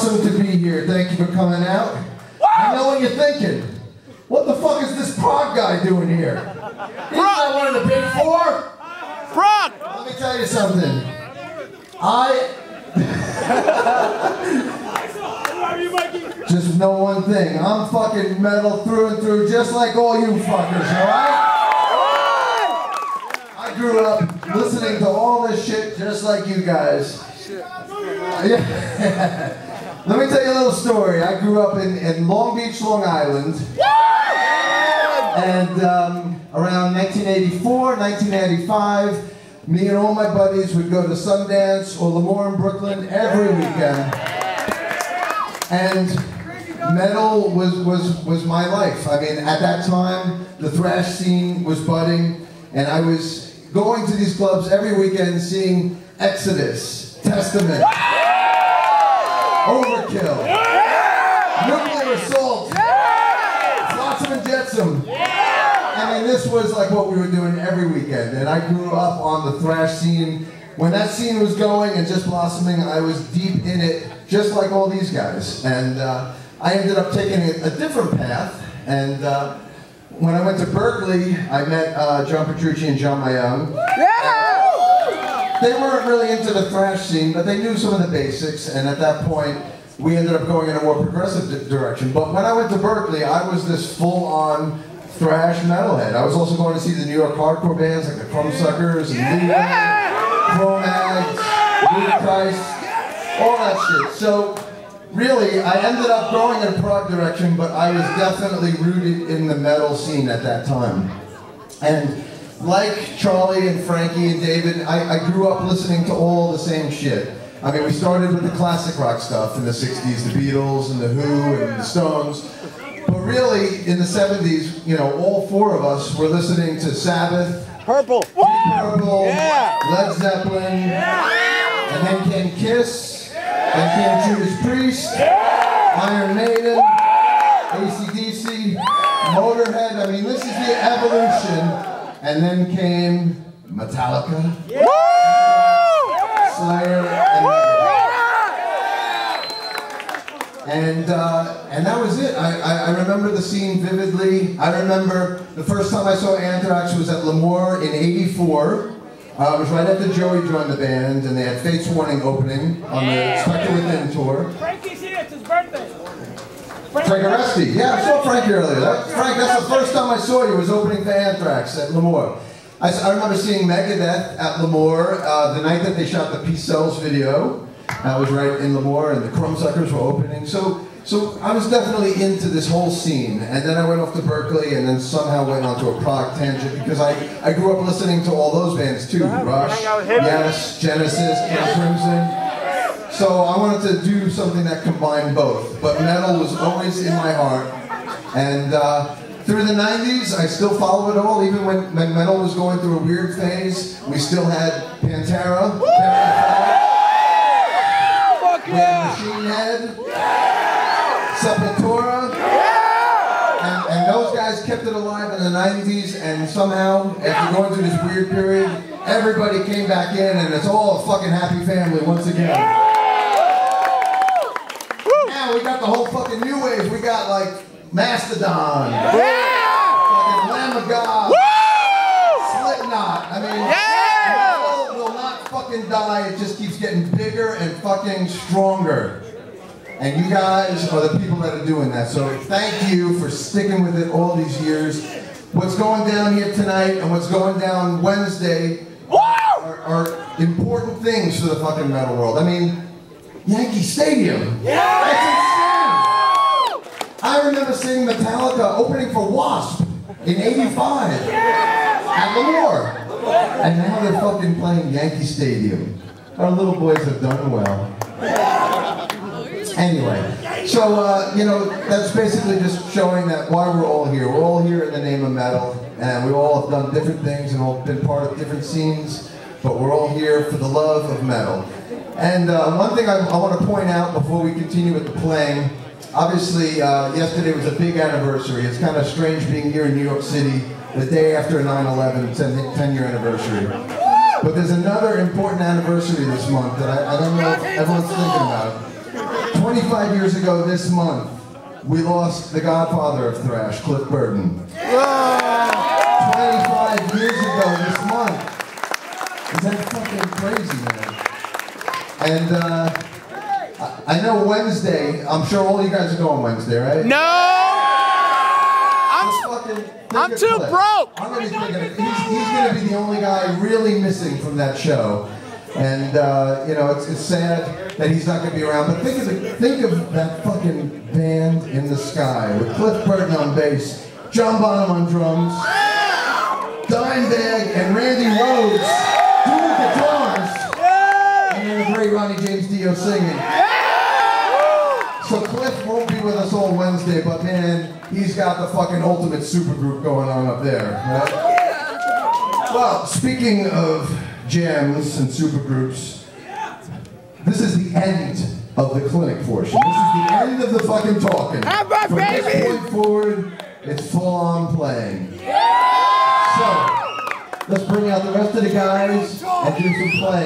awesome to be here. Thank you for coming out. I know what you're thinking. What the fuck is this prog guy doing here? He's not one of the big four. Prog! Let me tell you something. Just know one thing. I'm fucking metal through and through, just like all you fuckers, alright? I grew up listening to all this shit just like you guys. Let me tell you a little story. I grew up in Long Beach, Long Island. And around 1984, 1985, me and all my buddies would go to Sundance or Lemoore in Brooklyn every weekend. And metal was my life. I mean, at that time, the thrash scene was budding, and I was going to these clubs every weekend seeing Exodus, Testament, Overkill, Nuclear Assault, Flotsam and Jetsam. I mean, this was like what we were doing every weekend, and I grew up on the thrash scene. When that scene was going and just blossoming, I was deep in it, just like all these guys. And I ended up taking a different path, and when I went to Berkeley, I met John Petrucci and John Mayung. They weren't really into the thrash scene, but they knew some of the basics, and at that point, we ended up going in a more progressive direction. But when I went to Berkeley, I was this full-on thrash metalhead. I was also going to see the New York hardcore bands like the Crumbsuckers and Leland, Chromags, Ludacris, all that shit. So really, I ended up going in a prog direction, but I was definitely rooted in the metal scene at that time. And like Charlie and Frankie and David, I grew up listening to all the same shit. I mean, we started with the classic rock stuff in the 60s, the Beatles and the Who and the Stones. But really, in the 70s, you know, all four of us were listening to Sabbath, Purple, Purple, yeah. Led Zeppelin, yeah. And then came Kiss, then came Judas Priest, Iron Maiden, AC/DC, Motorhead. I mean, this is the evolution. And then came Metallica, Slayer, and that was it. I remember the scene vividly. I remember the first time I saw Anthrax was at Lemoore in '84. It was right after Joey joined the band, and they had Fates Warning opening on the Spectre Within tour. Frankie's here, it's his birthday. Frank Aresti. Yeah, I saw Frankie earlier. Frank, that's the first time I saw you was opening for Anthrax at Lemoore. I remember seeing Megadeth at Lemoore the night that they shot the Peace Sells video. That was right in Lemoore, and the Crumbsuckers were opening. So I was definitely into this whole scene. And then I went off to Berkeley, and then somehow went onto a prog tangent because I grew up listening to all those bands too. Rush, Yes, Genesis, King Crimson. So I wanted to do something that combined both, but metal was always in my heart. And through the 90s, I still follow it all, even when metal was going through a weird phase. We still had Pantera, Machine Head, Sepultura, and those guys kept it alive in the 90s, and somehow, after going through this weird period, everybody came back in, and it's all a fucking happy family once again. We got the whole fucking new wave. We got like Mastodon, fucking Lamb of God, Slipknot. I mean, metal will not fucking die. It just keeps getting bigger and fucking stronger. And you guys are the people that are doing that. So thank you for sticking with it all these years. What's going down here tonight and what's going down Wednesday are important things for the fucking metal world. I mean, Yankee Stadium. That's insane. I remember seeing Metallica opening for Wasp in '85 at Lemoore. And now they're fucking playing Yankee Stadium. Our little boys have done well. Anyway, so, you know, that's basically just showing that why we're all here. We're all here in the name of metal, and we all have done different things and all been part of different scenes, but we're all here for the love of metal. And one thing I want to point out before we continue with the playing, obviously yesterday was a big anniversary. It's kind of strange being here in New York City the day after 9/11, 10-year anniversary. But there's another important anniversary this month that I don't know if everyone's thinking about. 25 25 years ago this month, we lost the godfather of thrash, Cliff Burton. 25 years ago this month. Is that fucking crazy, man? And I know Wednesday, I'm sure all you guys are going Wednesday, right? No! I'm too broke! I'm gonna be thinking, he's gonna be the only guy really missing from that show. And, you know, it's sad that he's not gonna be around, but think of that fucking band in the sky with Cliff Burton on bass, John Bonham on drums, Dimebag and Randy Rhoads doing guitars, and then the great Ronnie James Dio singing. So Cliff won't be with us all Wednesday, but man, he's got the fucking ultimate supergroup going on up there. Right? Well, speaking of jams and supergroups, this is the end of the clinic portion. This is the end of the fucking talking. From this point forward, it's full on playing. So, let's bring out the rest of the guys and do some playing.